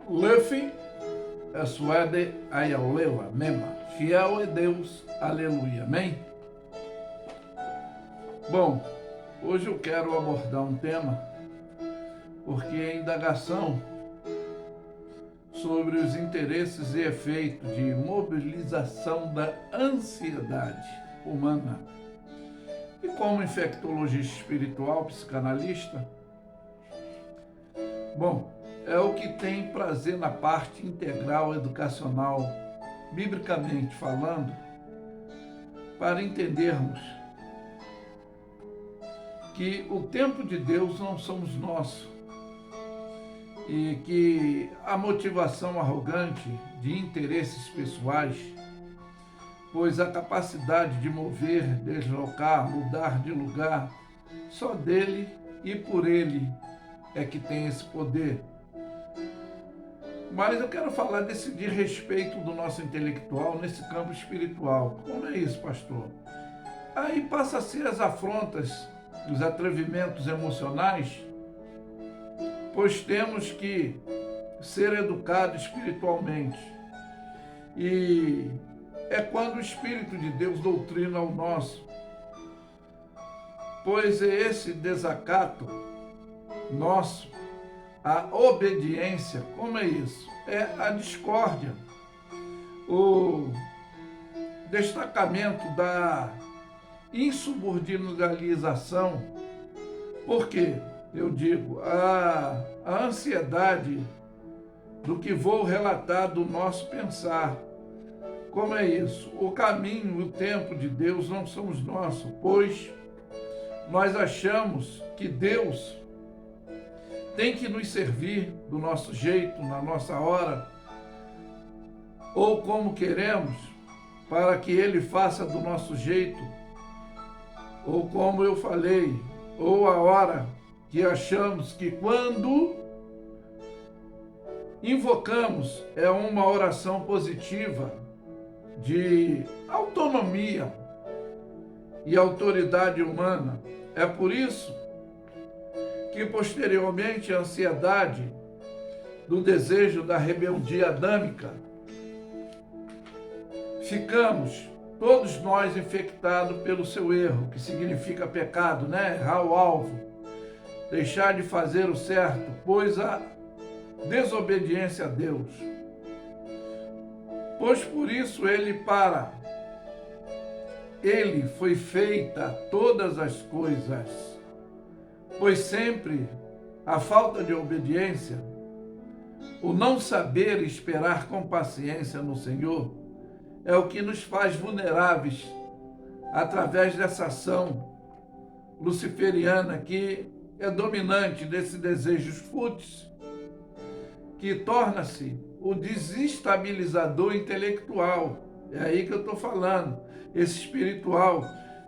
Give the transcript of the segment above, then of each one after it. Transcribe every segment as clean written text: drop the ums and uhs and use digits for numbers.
Lefi é suede ayauleva, mema. Fiel é Deus, aleluia, amém? Bom, hoje eu quero abordar um tema, porque a indagação sobre os interesses e efeitos de mobilização da ansiedade humana. E como infectologista espiritual, psicanalista, bom, é o que tem prazer na parte integral educacional, biblicamente falando, para entendermos que o tempo de Deus não somos nós e que a motivação arrogante de interesses pessoais, pois a capacidade de mover, deslocar, mudar de lugar, só dele e por ele é que tem esse poder. Mas eu quero falar de respeito do nosso intelectual nesse campo espiritual. Como é isso, pastor? Aí passa a ser as afrontas, os atrevimentos emocionais, pois temos que ser educados espiritualmente. E é quando o Espírito de Deus doutrina o nosso, pois é esse desacato nosso, a obediência, como é isso? É a discórdia, o destacamento da insubordinalização. Por quê? Eu digo, a ansiedade do que vou relatar do nosso pensar. Como é isso? O caminho, o tempo de Deus não somos nossos, pois nós achamos que Deus tem que nos servir do nosso jeito, na nossa hora, ou como queremos, para que Ele faça do nosso jeito, ou como eu falei, ou a hora que achamos que quando invocamos é uma oração positiva de autonomia e autoridade humana. É por isso que posteriormente a ansiedade do desejo da rebeldia adâmica, ficamos todos nós infectados pelo seu erro, que significa pecado, né? Errar o alvo, deixar de fazer o certo, pois a desobediência a Deus. Pois por isso ele foi feita todas as coisas, pois sempre a falta de obediência, o não saber esperar com paciência no Senhor, é o que nos faz vulneráveis através dessa ação luciferiana que é dominante desses desejos fúteis, que torna-se o desestabilizador intelectual. É aí que eu estou falando, esse espiritual,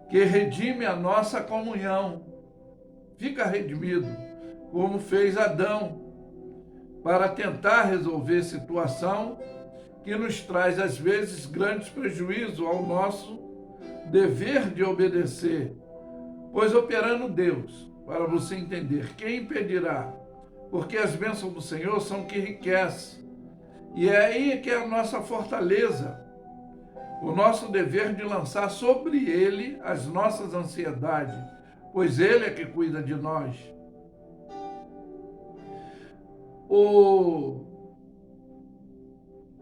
que redime a nossa comunhão. Fica redimido, como fez Adão, para tentar resolver situação que nos traz, às vezes, grandes prejuízos ao nosso dever de obedecer. Pois operando Deus, para você entender, quem impedirá? Porque as bênçãos do Senhor são que enriquecem. E é aí que é a nossa fortaleza, o nosso dever de lançar sobre Ele as nossas ansiedades, pois Ele é que cuida de nós.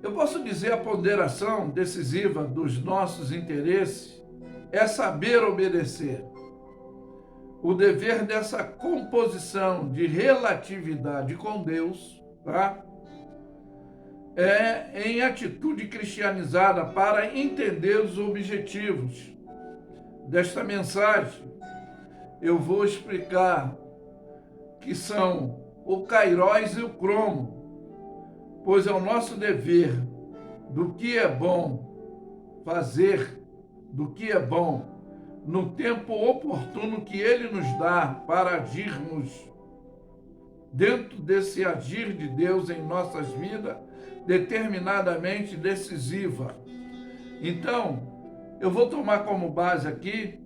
Eu posso dizer a ponderação decisiva dos nossos interesses é saber obedecer. O dever dessa composição de relatividade com Deus, tá? É em atitude cristianizada para entender os objetivos desta mensagem. Eu vou explicar que são o kairós e o cromo, pois é o nosso dever do que é bom fazer, do que é bom, no tempo oportuno que Ele nos dá para agirmos dentro desse agir de Deus em nossas vidas, determinadamente decisiva. Então, eu vou tomar como base aqui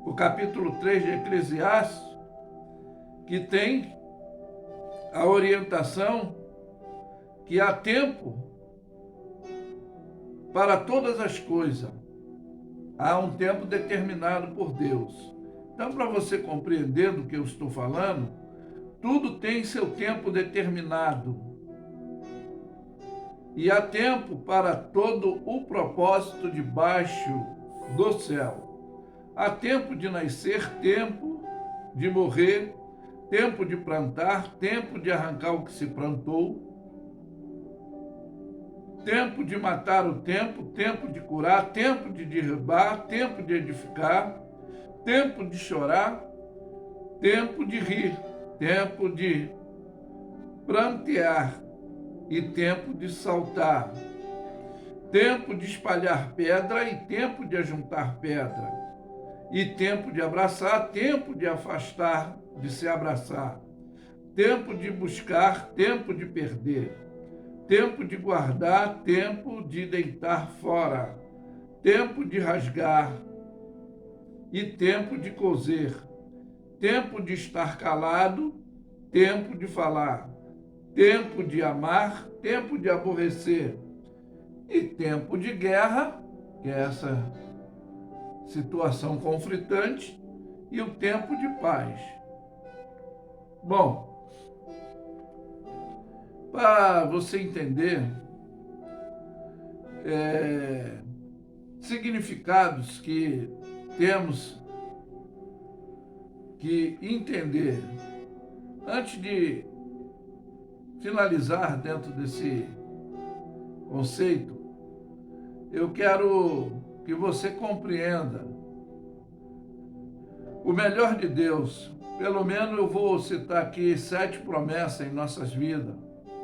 o capítulo 3 de Eclesiastes, que tem a orientação que há tempo para todas as coisas. Há um tempo determinado por Deus. Então, para você compreender do que eu estou falando, tudo tem seu tempo determinado. E há tempo para todo o propósito debaixo do céu. Há tempo de nascer, tempo de morrer, tempo de plantar, tempo de arrancar o que se plantou, tempo de matar o tempo, tempo de curar, tempo de derrubar, tempo de edificar, tempo de chorar, tempo de rir, tempo de prantear e tempo de saltar, tempo de espalhar pedra e tempo de ajuntar pedra, e tempo de abraçar, tempo de afastar, de se abraçar, tempo de buscar, tempo de perder, tempo de guardar, tempo de deitar fora, tempo de rasgar e tempo de coser, tempo de estar calado, tempo de falar, tempo de amar, tempo de aborrecer e tempo de guerra, que é essa situação conflitante, e o tempo de paz. Bom, para você entender significados que temos que entender, antes de finalizar dentro desse conceito, eu quero que você compreenda o melhor de Deus. Pelo menos eu vou citar aqui 7 promessas em nossas vidas.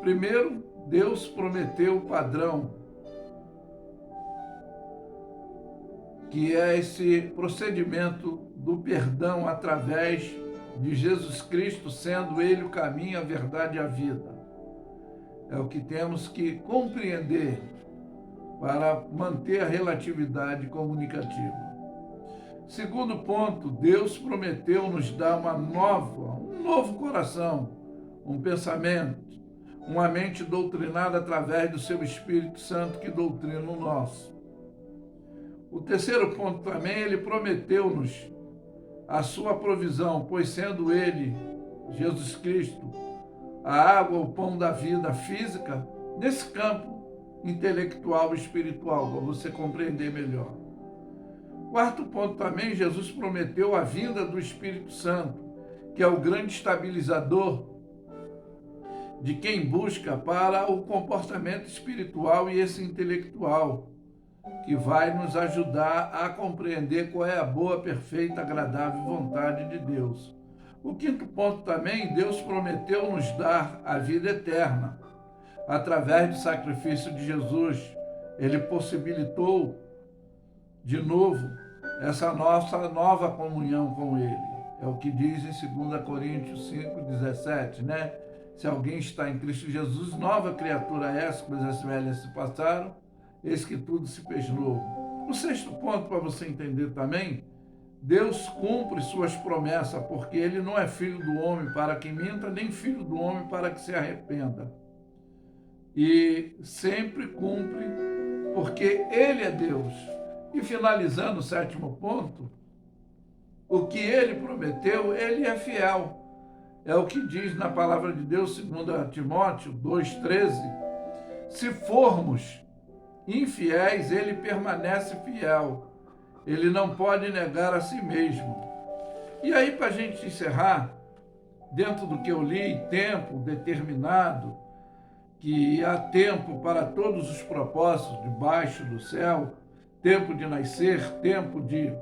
Primeiro, Deus prometeu o padrão, que é esse procedimento do perdão através de Jesus Cristo, sendo Ele o caminho, a verdade e a vida. É o que temos que compreender para manter a relatividade comunicativa. Segundo ponto, Deus prometeu nos dar um novo coração, um pensamento, uma mente doutrinada através do seu Espírito Santo que doutrina o nosso. O terceiro ponto também, ele prometeu-nos a sua provisão, pois sendo ele, Jesus Cristo, a água, o pão da vida física, nesse campo intelectual e espiritual, para você compreender melhor. Quarto ponto também, Jesus prometeu a vinda do Espírito Santo, que é o grande estabilizador de quem busca para o comportamento espiritual e esse intelectual, que vai nos ajudar a compreender qual é a boa, perfeita, agradável vontade de Deus. O quinto ponto também, Deus prometeu nos dar a vida eterna. Através do sacrifício de Jesus, Ele possibilitou de novo essa nossa nova comunhão com Ele. É o que diz em 2 Coríntios 5,17, né? Se alguém está em Cristo Jesus, nova criatura é, as coisas velhas se passaram, eis que tudo se fez novo. O sexto ponto para você entender também, Deus cumpre suas promessas, porque Ele não é filho do homem para que minta, nem filho do homem para que se arrependa. E sempre cumpre, porque Ele é Deus. E finalizando o sétimo ponto, o que Ele prometeu, Ele é fiel. É o que diz na palavra de Deus, 2 Timóteo 2,13, se formos infiéis, Ele permanece fiel. Ele não pode negar a si mesmo. E aí, para a gente encerrar, dentro do que eu li, tempo determinado, que há tempo para todos os propósitos debaixo do céu, tempo de nascer, tempo de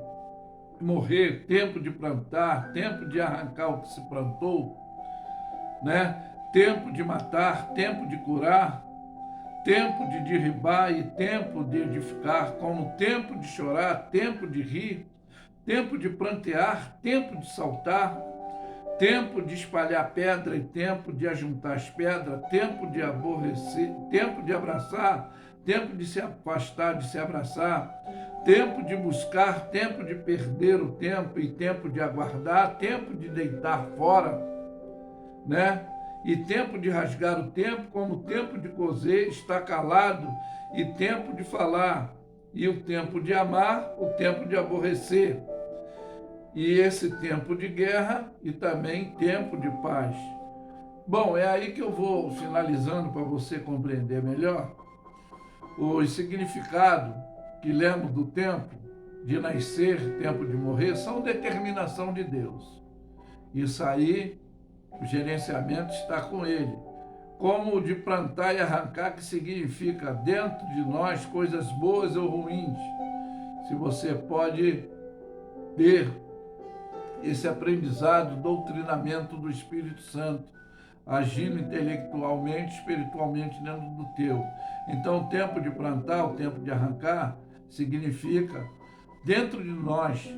morrer, tempo de plantar, tempo de arrancar o que se plantou, né? Tempo de matar, tempo de curar, tempo de derribar e tempo de edificar, como tempo de chorar, tempo de rir, tempo de prantear, tempo de saltar, tempo de espalhar pedra e tempo de ajuntar as pedras, tempo de aborrecer, tempo de abraçar, tempo de se afastar, de se abraçar, tempo de buscar, tempo de perder o tempo e tempo de aguardar, tempo de deitar fora, né? e tempo de rasgar o tempo, como tempo de coser, estar calado, e tempo de falar, e o tempo de amar, o tempo de aborrecer, e esse tempo de guerra e também tempo de paz. Bom, é aí que eu vou finalizando para você compreender melhor o significado que lemos do tempo de nascer, tempo de morrer, são determinação de Deus. Isso aí, o gerenciamento está com ele. Como o de plantar e arrancar, que significa dentro de nós coisas boas ou ruins. Se você pode ter esse aprendizado, doutrinamento do Espírito Santo, agindo intelectualmente, espiritualmente dentro do teu. Então, o tempo de plantar, o tempo de arrancar, significa dentro de nós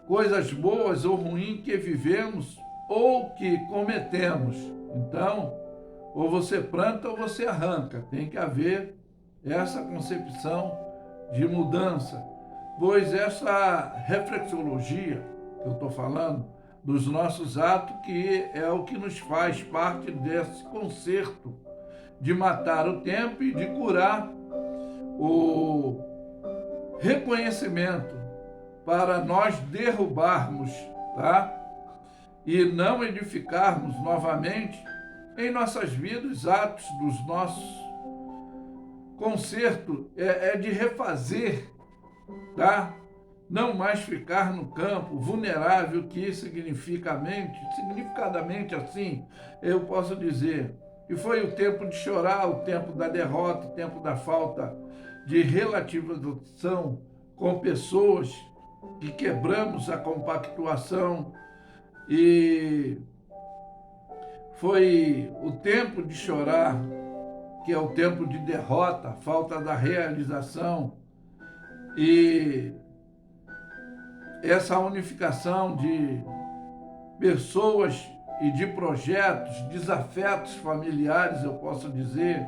coisas boas ou ruins que vivemos ou que cometemos. Então, ou você planta ou você arranca. Tem que haver essa concepção de mudança. Pois essa reflexologia que eu estou falando, dos nossos atos, que é o que nos faz parte desse concerto de matar o tempo e de curar o reconhecimento para nós derrubarmos, tá? E não edificarmos novamente em nossas vidas atos dos nossos concerto é de refazer, tá? Não mais ficar no campo vulnerável, que significadamente assim, eu posso dizer. E foi o tempo de chorar, o tempo da derrota, o tempo da falta de relativização com pessoas que quebramos a compactuação, e foi o tempo de chorar, que é o tempo de derrota, falta da realização, e essa unificação de pessoas e de projetos, desafetos familiares, eu posso dizer,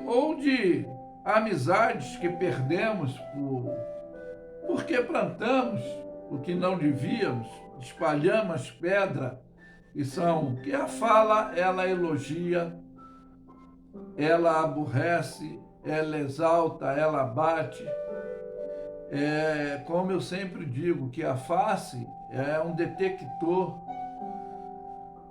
ou de amizades que perdemos porque plantamos o que não devíamos, espalhamos pedra, que a fala, ela elogia, ela aborrece, ela exalta, ela bate. Como eu sempre digo, que a face é um detector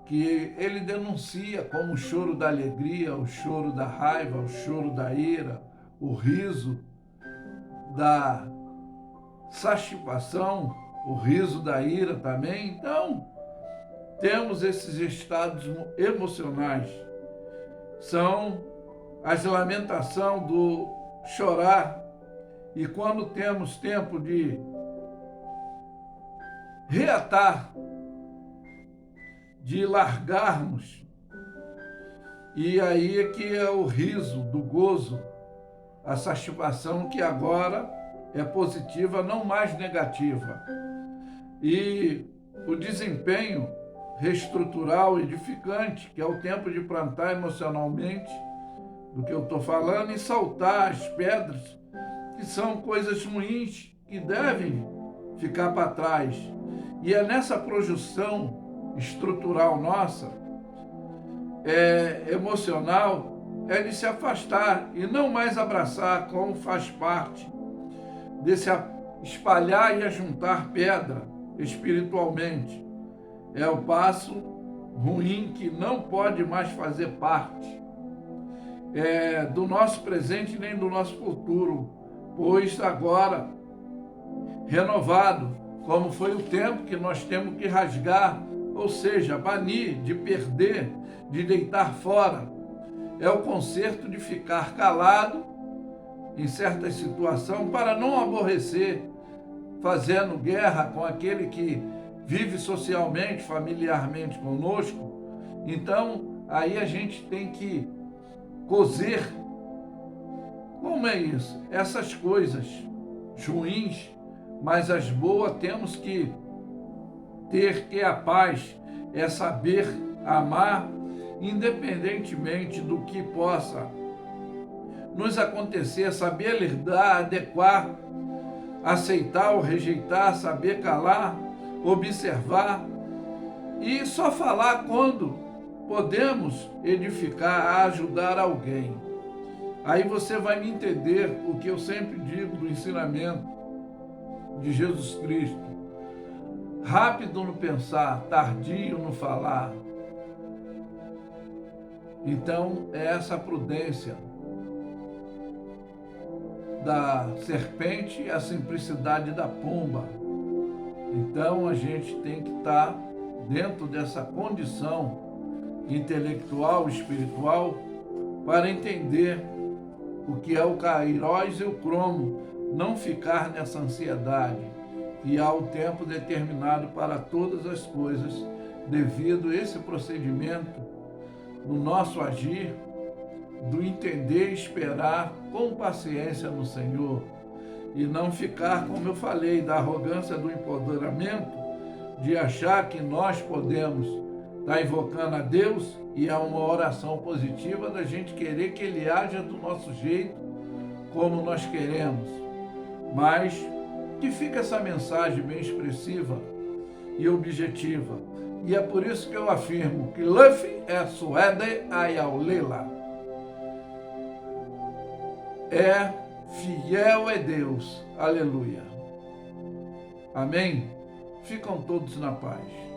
que ele denuncia como o choro da alegria, o choro da raiva, o choro da ira, o riso da satisfação, o riso da ira também. Então, temos esses estados emocionais. São as lamentações do chorar. E quando temos tempo de reatar, de largarmos, e aí é que é o riso do gozo, a satisfação que agora é positiva, não mais negativa. E o desempenho reestrutural, edificante, que é o tempo de plantar emocionalmente, do que eu estou falando, e saltar as pedras, que são coisas ruins, que devem ficar para trás. E é nessa projeção estrutural nossa, emocional, é de se afastar e não mais abraçar, como faz parte desse espalhar e ajuntar pedra espiritualmente. É o passo ruim que não pode mais fazer parte do nosso presente nem do nosso futuro, pois agora, renovado, como foi o tempo que nós temos que rasgar, ou seja, banir, de perder, de deitar fora, é o conserto de ficar calado em certas situações para não aborrecer, fazendo guerra com aquele que vive socialmente, familiarmente conosco. Então, aí a gente tem que coser. Como é isso? Essas coisas ruins, mas as boas temos que ter, que a paz é saber amar, independentemente do que possa nos acontecer, saber lidar, adequar, aceitar ou rejeitar, saber calar, observar E só falar quando podemos edificar, ajudar alguém. Aí você vai me entender o que eu sempre digo do ensinamento de Jesus Cristo. Rápido no pensar, tardio no falar. Então, é essa prudência da serpente e a simplicidade da pomba. Então, a gente tem que estar dentro dessa condição intelectual, espiritual, para entender o que é o Kairos e o cromo, não ficar nessa ansiedade, e há o tempo determinado para todas as coisas, devido a esse procedimento no nosso agir, do entender e esperar com paciência no Senhor, e não ficar, como eu falei, da arrogância do empoderamento, de achar que nós podemos estar invocando a Deus, e é uma oração positiva da gente querer que Ele haja do nosso jeito, como nós queremos, mas que fica essa mensagem bem expressiva e objetiva. E é por isso que eu afirmo que Luffy é Suede Ayaulela. É fiel é Deus. Aleluia. Amém? Ficam todos na paz.